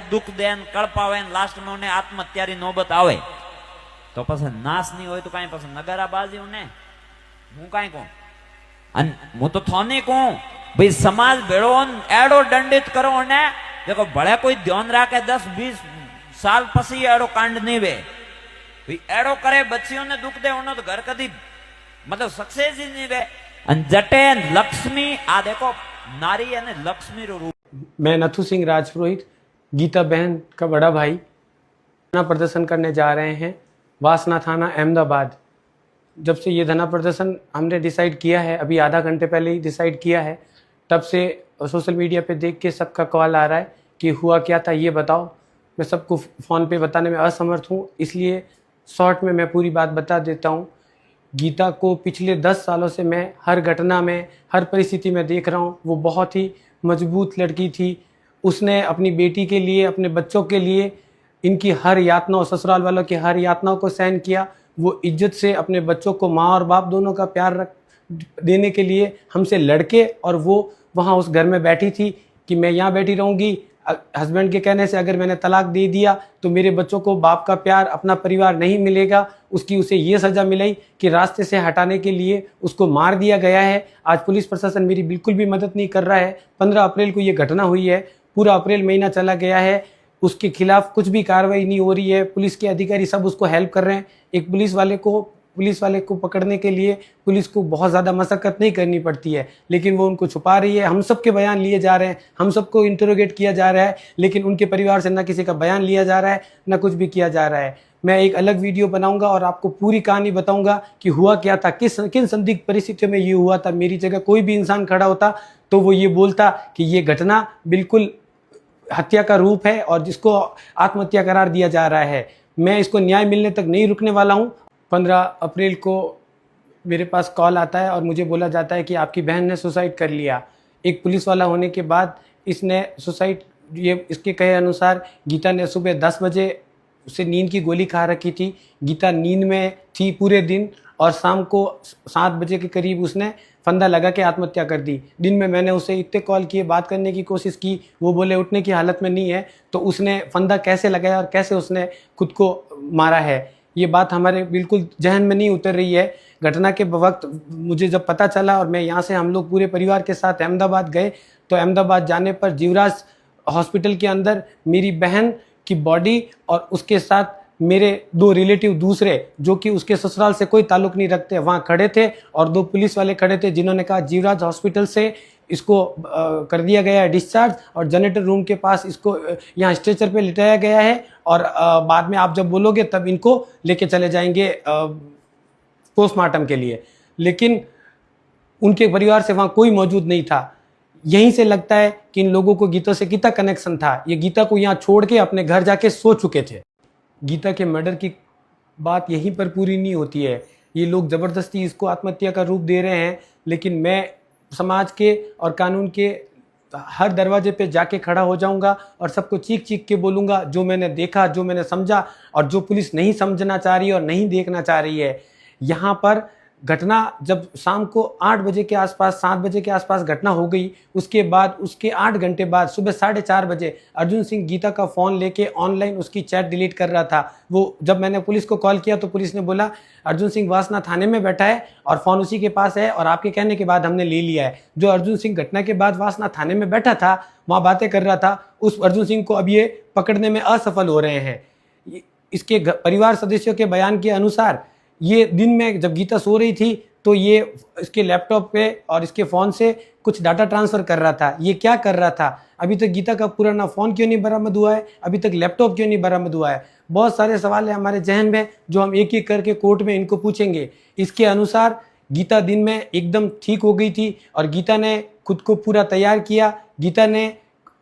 दुख दे कड़पावे लास्ट में उन्हें आत्महत्या री नौबत आवे तो पसंद नाश नहीं होय तो कहीं पसंद नगराबाजी उन्हें हूँ कहीं कहूं हूँ तो थोने कहूं भाई समाज भेड़ो एड़ो दंडित करो उन्हें देखो भले कोई ध्यान रखे 10-20 साल पसी एड़ो कांड नहीं वे भाई एड़ो करे बच्चियों ने दुख दे उन्हें तो घर कदी मतलब सक्सेस ही नहीं वे जटे लक्ष्मी आ देखो नारी अने लक्ष्मी रो रूप। मैं नथु सिंह राजपुरोहित गीता बहन का बड़ा भाई धरना प्रदर्शन करने जा रहे हैं वासना थाना अहमदाबाद। जब से ये धरना प्रदर्शन हमने डिसाइड किया है, अभी आधा घंटे पहले ही डिसाइड किया है, तब से सोशल मीडिया पे देख के सबका कॉल आ रहा है कि हुआ क्या था ये बताओ। मैं सबको फ़ोन पे बताने में असमर्थ हूँ, इसलिए शॉर्ट में मैं पूरी बात बता देता हूँ। गीता को पिछले 10 सालों से मैं हर घटना में, हर परिस्थिति में देख रहा हूँ। वो बहुत ही मजबूत लड़की थी। उसने अपनी बेटी के लिए, अपने बच्चों के लिए इनकी हर यातनाओं, ससुराल वालों की हर यातनाओं को सहन किया। वो इज्जत से अपने बच्चों को माँ और बाप दोनों का प्यार देने के लिए हमसे लड़के, और वो वहाँ उस घर में बैठी थी कि मैं यहाँ बैठी रहूँगी। हस्बैंड के कहने से अगर मैंने तलाक दे दिया तो मेरे बच्चों को बाप का प्यार, अपना परिवार नहीं मिलेगा। उसकी उसे ये सज़ा मिली कि रास्ते से हटाने के लिए उसको मार दिया गया है। आज पुलिस प्रशासन मेरी बिल्कुल भी मदद नहीं कर रहा है। 15 अप्रैल को ये घटना हुई है, पूरा अप्रैल महीना चला गया है, उसके खिलाफ कुछ भी कार्रवाई नहीं हो रही है। पुलिस के अधिकारी सब उसको हेल्प कर रहे हैं। एक पुलिस वाले को पकड़ने के लिए पुलिस को बहुत ज़्यादा मशक्कत नहीं करनी पड़ती है, लेकिन वो उनको छुपा रही है। हम सब के बयान लिए जा रहे हैं, हम सबको इंटरोगेट किया जा रहा है, लेकिन उनके परिवार से ना किसी का बयान लिया जा रहा है, ना कुछ भी किया जा रहा है। मैं एक अलग वीडियो बनाऊंगा और आपको पूरी कहानी बताऊंगा कि हुआ क्या था, किन संदिग्ध परिस्थितियों में ये हुआ था। मेरी जगह कोई भी इंसान खड़ा होता तो वो ये बोलता कि ये घटना बिल्कुल हत्या का रूप है और जिसको आत्महत्या करार दिया जा रहा है। मैं इसको न्याय मिलने तक नहीं रुकने वाला हूँ। 15 अप्रैल को मेरे पास कॉल आता है और मुझे बोला जाता है कि आपकी बहन ने सुसाइड कर लिया। एक पुलिस वाला होने के बाद इसने सुसाइड, ये इसके कहे अनुसार गीता ने सुबह 10 बजे से नींद की गोली खा रखी थी। गीता नींद में थी पूरे दिन और शाम को 7 बजे के करीब उसने फंदा लगा के आत्महत्या कर दी। दिन में मैंने उसे इतने कॉल किए, बात करने की कोशिश की, वो बोले उठने की हालत में नहीं है। तो उसने फंदा कैसे लगाया और कैसे उसने खुद को मारा है, ये बात हमारे बिल्कुल जहन में नहीं उतर रही है। घटना के वक्त मुझे जब पता चला और मैं यहाँ से, हम लोग पूरे परिवार के साथ अहमदाबाद गए, तो अहमदाबाद जाने पर जीवराज हॉस्पिटल के अंदर मेरी बहन की बॉडी और उसके साथ मेरे 2 रिलेटिव दूसरे, जो कि उसके ससुराल से कोई ताल्लुक नहीं रखते, वहाँ खड़े थे और 2 पुलिस वाले खड़े थे जिन्होंने कहा जीवराज हॉस्पिटल से इसको कर दिया गया है डिस्चार्ज और जनरेटर रूम के पास इसको यहाँ स्ट्रेचर पे लिटाया गया है और बाद में आप जब बोलोगे तब इनको लेके चले जाएंगे पोस्टमार्टम के लिए। लेकिन उनके परिवार से वहाँ कोई मौजूद नहीं था। यहीं से लगता है कि इन लोगों को गीता से कितना कनेक्शन था। ये गीता को यहाँ छोड़ के अपने घर जाके सो चुके थे। गीता के मर्डर की बात यहीं पर पूरी नहीं होती है। ये लोग ज़बरदस्ती इसको आत्महत्या का रूप दे रहे हैं, लेकिन मैं समाज के और कानून के हर दरवाजे पे जाके खड़ा हो जाऊंगा और सबको चीख चीख के बोलूँगा जो मैंने देखा, जो मैंने समझा और जो पुलिस नहीं समझना चाह रही है और नहीं देखना चाह रही है। यहाँ पर घटना जब शाम को 8 बजे के आसपास, 7 बजे के आसपास घटना हो गई, उसके बाद उसके 8 घंटे बाद सुबह 4:30 बजे अर्जुन सिंह गीता का फ़ोन लेके ऑनलाइन उसकी चैट डिलीट कर रहा था। वो जब मैंने पुलिस को कॉल किया तो पुलिस ने बोला अर्जुन सिंह वासना थाने में बैठा है और फ़ोन उसी के पास है और आपके कहने के बाद हमने ले लिया है। जो अर्जुन सिंह घटना के बाद वासना थाने में बैठा था, वहाँ बातें कर रहा था, उस अर्जुन सिंह को अब ये पकड़ने में असफल हो रहे हैं। इसके परिवार सदस्यों के बयान के अनुसार ये दिन में जब गीता सो रही थी तो ये इसके लैपटॉप पे और इसके फ़ोन से कुछ डाटा ट्रांसफ़र कर रहा था। ये क्या कर रहा था? अभी तक गीता का पुराना फ़ोन क्यों नहीं बरामद हुआ है? अभी तक लैपटॉप क्यों नहीं बरामद हुआ है? बहुत सारे सवाल हैं हमारे जहन में जो हम एक एक करके कोर्ट में इनको पूछेंगे। इसके अनुसार गीता दिन में एकदम ठीक हो गई थी और गीता ने खुद को पूरा तैयार किया। गीता ने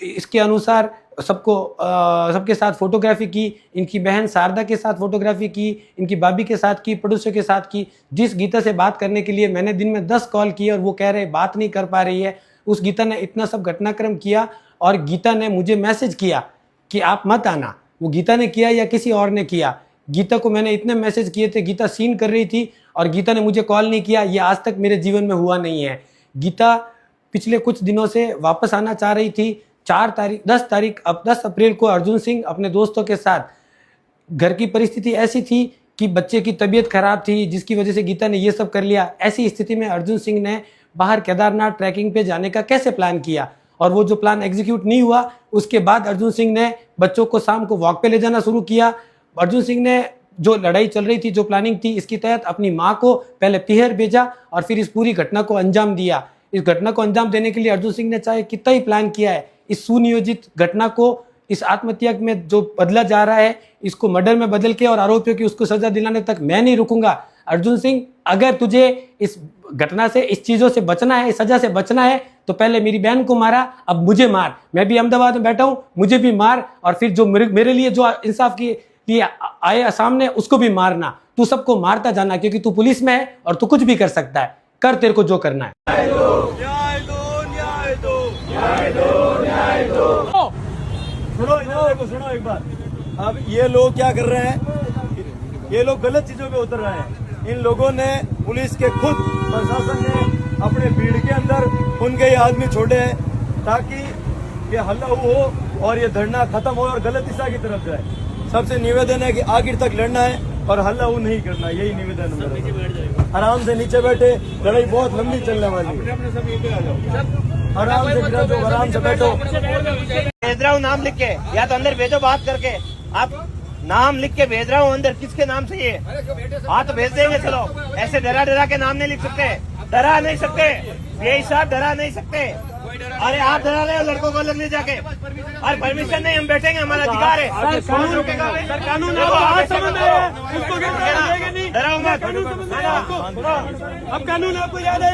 इसके अनुसार सबके साथ फोटोग्राफी की, इनकी बहन शारदा के साथ फोटोग्राफी की, इनकी भाभी के साथ की, पड़ोसियों के साथ की। जिस गीता से बात करने के लिए मैंने दिन में 10 कॉल किए और वो कह रहे बात नहीं कर पा रही है, उस गीता ने इतना सब घटनाक्रम किया और गीता ने मुझे मैसेज किया कि आप मत आना। वो गीता ने किया या किसी और ने किया? गीता को मैंने इतने मैसेज किए थे, गीता सीन कर रही थी और गीता ने मुझे कॉल नहीं किया। ये आज तक मेरे जीवन में हुआ नहीं है। गीता पिछले कुछ दिनों से वापस आना चाह रही थी, 10 तारीख अब 10 अप्रैल को अर्जुन सिंह अपने दोस्तों के साथ, घर की परिस्थिति ऐसी थी कि बच्चे की तबीयत खराब थी जिसकी वजह से गीता ने ये सब कर लिया। ऐसी स्थिति में अर्जुन सिंह ने बाहर केदारनाथ ट्रैकिंग पे जाने का कैसे प्लान किया, और वो जो प्लान एग्जीक्यूट नहीं हुआ, उसके बाद अर्जुन सिंह ने बच्चों को शाम को वॉक पे ले जाना शुरू किया। अर्जुन सिंह ने जो लड़ाई चल रही थी, जो प्लानिंग थी, इसके तहत अपनी माँ को पहले पिहर भेजा और फिर इस पूरी घटना को अंजाम दिया। इस घटना को अंजाम देने के लिए अर्जुन सिंह ने चाहे कितना ही प्लान किया है, इस सुनियोजित घटना को, इस आत्महत्या में जो बदला जा रहा है, इसको मर्डर में बदल के और आरोपियों की उसको सजा दिलाने तक मैं नहीं रुकूंगा। अर्जुन सिंह, अगर तुझे इस घटना से, इस चीजों से बचना है, इस सजा से बचना है, तो पहले मेरी बहन को मारा, अब मुझे मार। मैं भी अहमदाबाद में बैठा हूं, मुझे भी मार, और फिर जो मेरे लिए जो इंसाफ के लिए आए सामने, उसको भी मारना। तू सबको मारता जाना, क्योंकि तू पुलिस में है और तू कुछ भी कर सकता है। कर तेरे को जो करना है। न्याय दो, न्याय दो, न्याय दो, न्याय दो। सुनो एक बार। अब ये लोग क्या कर रहे हैं, ये लोग गलत चीजों पे उतर रहे हैं। इन लोगों ने, पुलिस के खुद प्रशासन ने अपने भीड़ के अंदर उनके ये आदमी छोड़े हैं ताकि ये हल्ला हो और ये धरना खत्म हो और गलत दिशा की तरफ जाए। सबसे निवेदन है कि आखिर तक लड़ना है और हल्ला वो नहीं करना, यही निवेदन है मेरा। आराम से नीचे बैठे, लड़ाई बहुत लंबी चलने वाली है। आराम से बैठो, आराम से बैठो। भेज रहा हूँ नाम लिख के, या तो अंदर भेजो बात करके। आप नाम लिख के भेज रहा हूँ अंदर, किसके नाम से ये? हाँ तो भेज देंगे, चलो। ऐसे डरा के नाम नहीं लिख सकते, डरा नहीं सकते, यही साहब डरा नहीं सकते। अरे आप डरा रहे हो लड़कों को लगने जाके, अरे परमिशन नहीं, हम बैठेंगे, हमारा अधिकार है। कानून डराओ मत, अब कानून आपको याद है।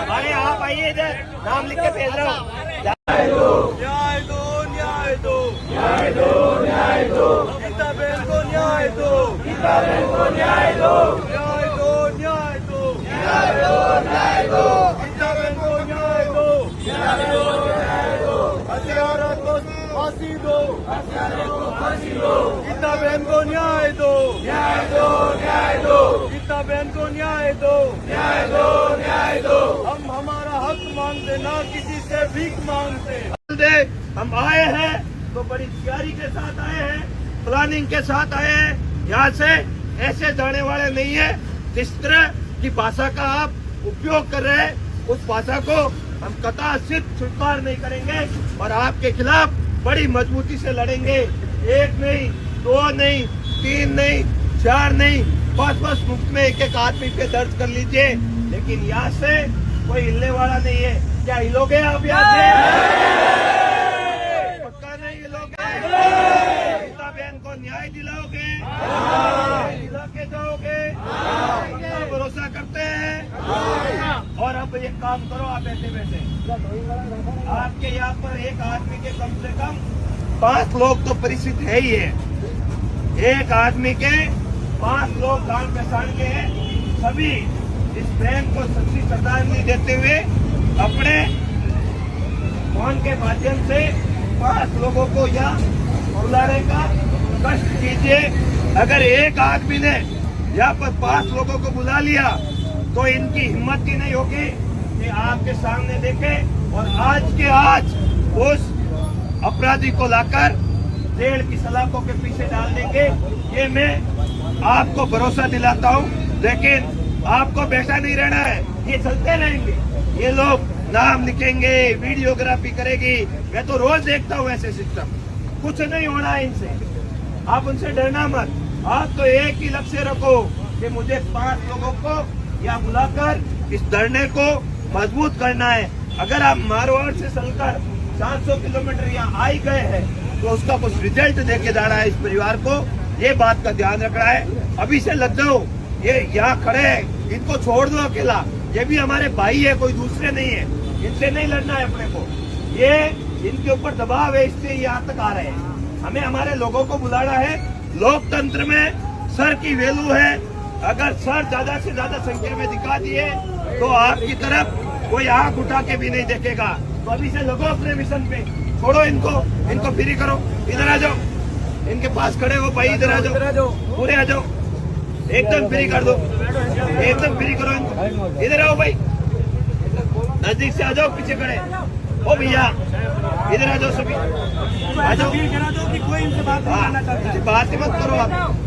अरे आप आइए इधर, नाम लिख के भेज रहा हूँ। न्याय दो, न्याय दो, न्याय दो, न्याय दो। गीता बहन को न्याय दो, गीता बहन को न्याय दो, न्याय दो, न्याय दो, न्याय दो, न्याय दो। गीता बहन को न्याय दो, न्याय दो, न्याय दो। हत्यारों को फांसी दो, हत्यारों को फांसी दो। गीता बहन को न्याय दो, न्याय दो, न्याय दो। गीता बहन को न्याय दो, न्याय दो, न्याय दो। हम हमारा हक मांगते, ना किसी से भीख मांगते। हम आए हैं तो बड़ी तैयारी के साथ आए हैं, प्लानिंग के साथ आए हैं। यहाँ से ऐसे जाने वाले नहीं है। जिस तरह की भाषा का आप उपयोग कर रहे हैं, उस भाषा को हम कदाचित स्वीकार नहीं करेंगे और आपके खिलाफ बड़ी मजबूती से लड़ेंगे। 1 नहीं, 2 नहीं, 3 नहीं, 4 नहीं, 5 मुफ्त में एक आदमी पे दर्ज कर लीजिए, लेकिन यहाँ से कोई हिलने वाला नहीं है। क्या हिलोगे आप यहाँ से? पक्का नहीं हिलोगे? गीता बहन को न्याय दिलाओगे? दिला के जाओगे? इतना भरोसा करते हैं। और अब एक काम करो, आप ऐसे वैसे आपके यहाँ पर एक आदमी के कम से कम 5 लोग तो परिचित है ही है। एक आदमी के 5 लोग जान पहचान के हैं। सभी इस बहन को सच्ची श्रद्धांजलि देते हुए अपने फोन के माध्यम से 5 लोगों को यहाँ बुलाने का कष्ट कीजिए। अगर एक आदमी ने यहाँ पर 5 लोगों को बुला लिया तो इनकी हिम्मत ही नहीं होगी कि आपके सामने देखें और आज के आज उस अपराधी को लाकर जेल की सलाखों के पीछे डाल देंगे। ये मैं आपको भरोसा दिलाता हूँ। लेकिन आपको बैठा नहीं रहना है, ये चलते रहेंगे। ये लोग नाम लिखेंगे, वीडियोग्राफी करेगी। मैं तो रोज देखता हूँ ऐसे सिस्टम। कुछ नहीं होना है इनसे, आप उनसे डरना मत। आप तो एक ही लक्ष्य रखो कि मुझे 5 लोगों को यहाँ बुलाकर इस धरने को मजबूत करना है। अगर आप मारवाड़ से चलकर 400 किलोमीटर यहाँ आ ही गए हैं तो उसका कुछ रिजल्ट देके जाना है इस परिवार को। ये बात का ध्यान रखना है। अभी से लग जाओ, ये यहाँ खड़े हैं, इनको छोड़ दो अकेला। ये भी हमारे भाई है, कोई दूसरे नहीं है। इनसे नहीं लड़ना है अपने को। ये इनके ऊपर दबाव है, इससे यहाँ तक आ रहे हैं। हमें हमारे लोगों को बुलाना है। लोकतंत्र में सर की वैल्यू है। अगर सर ज्यादा से ज्यादा संख्या में दिखा दिए तो आपकी तरफ कोई आंख उठा के भी नहीं देखेगा। तो अभी से लगो अपने मिशन पे, छोड़ो इनको, इनको फ्री करो। इधर आ जाओ, इनके पास खड़े हो भाई, इधर आ जाओ, पूरे आ जाओ, एकदम फ्री कर दो, एकदम फ्री करो इनको। इधर आओ भाई, नजदीक से आ जाओ, पीछे खड़े। ओ भैया इधर आ जाओ सभी, आ जाओ। करा दो कि कोई इनसे बात नहीं करना चाहता है। बात ही मत करो आप।